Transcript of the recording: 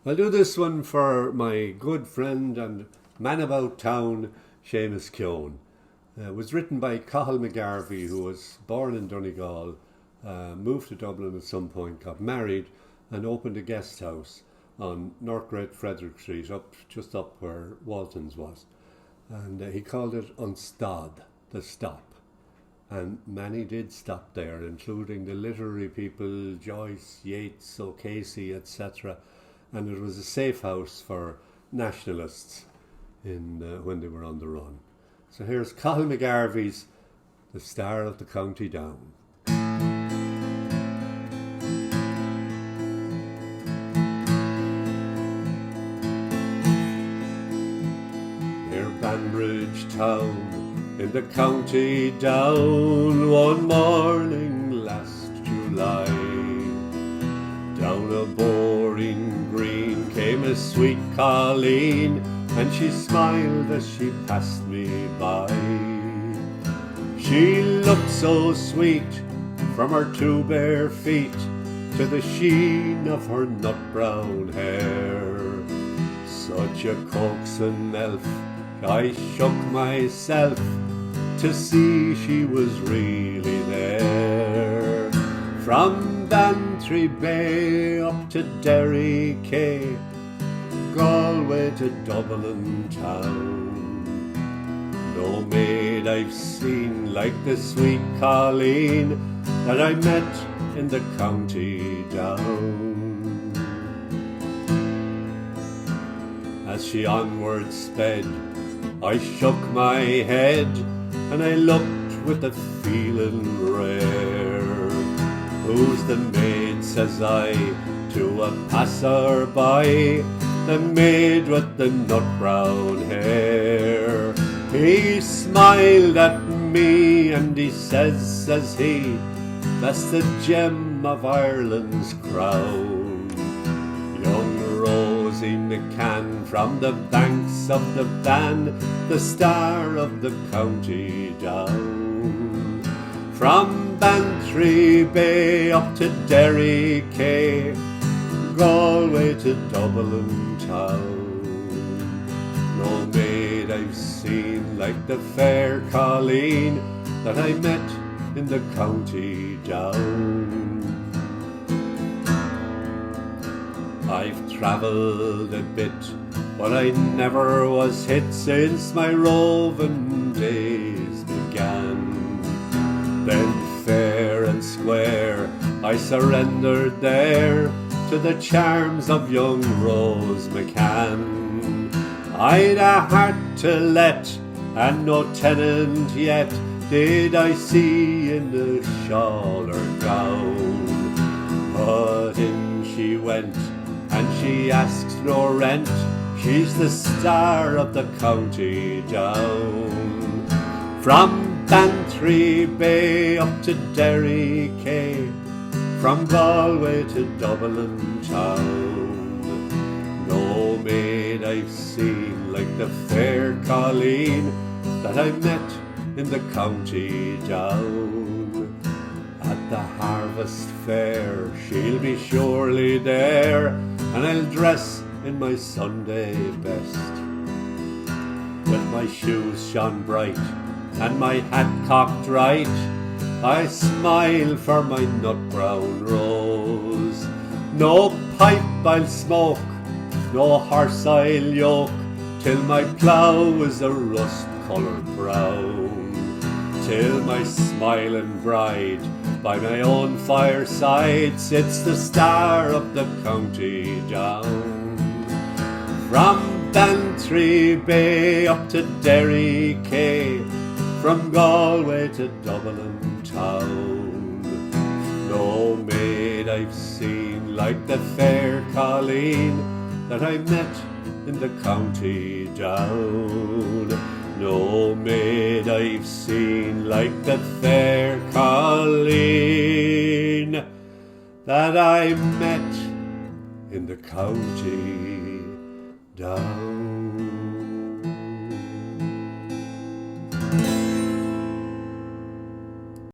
I'll do this one for my good friend and man about town, Seamus Keown. It was written by Cathal McGarvey, who was born in Donegal, moved to Dublin at some point, got married, and opened a guest house on North Great Frederick Street, just up where Walton's was. And he called it Unstad, the stop. And many did stop there, including the literary people, Joyce, Yeats, O'Casey, etc. And it was a safe house for nationalists when they were on the run. So here's Cathal McGarvey's The Star of the County Down. Near Banbridge town, in the county Down, one morning last July, down a boring green came a sweet Colleen, and she smiled as she passed me by. She looked so sweet, from her two bare feet to the sheen of her nut-brown hair. Such a coaxing elf, I shook myself to see she was really there. From Bantry Bay up to Derry Quay, Galway to Dublin town, no maid I've seen like the sweet Colleen that I met in the county Down. As she onward sped, I shook my head and I looked with a feeling rare. Who's the maid, says I, to a passer-by, the maid with the nut-brown hair. He smiled at me and he says he, that's the gem of Ireland's crown. Young Rosie McCann from the banks of the Bann, the star of the county Down. From Bantry Bay up to Derry Quay, Galway to Dublin town, no maid I've seen like the fair Colleen that I met in the county Down. I've travelled a bit, but I never was hit since my roving days began. Then fair and square I surrendered there to the charms of young Rose McCann. I'd a heart to let and no tenant yet did I see in the shawl or gown. But in she went and she asks no rent, she's the star of the county Down. From Bantry Bay up to Derry Quay, from Galway to Dublin town, no maid I've seen like the fair Colleen that I met in the county Down. At the harvest fair she'll be surely there, and I'll dress in my Sunday best, with my shoes shone bright and my hat cocked right. I smile for my nut-brown Rose. No pipe I'll smoke, no horse I'll yoke, till my plough is a rust-coloured brown, till my smiling bride by my own fireside sits the star of the county Down. From Bantry Bay up to Derry Quay, from Galway to Dublin town, no maid I've seen like the fair Colleen that I met in the county Down. No maid I've seen like the fair Colleen that I met in the county Down.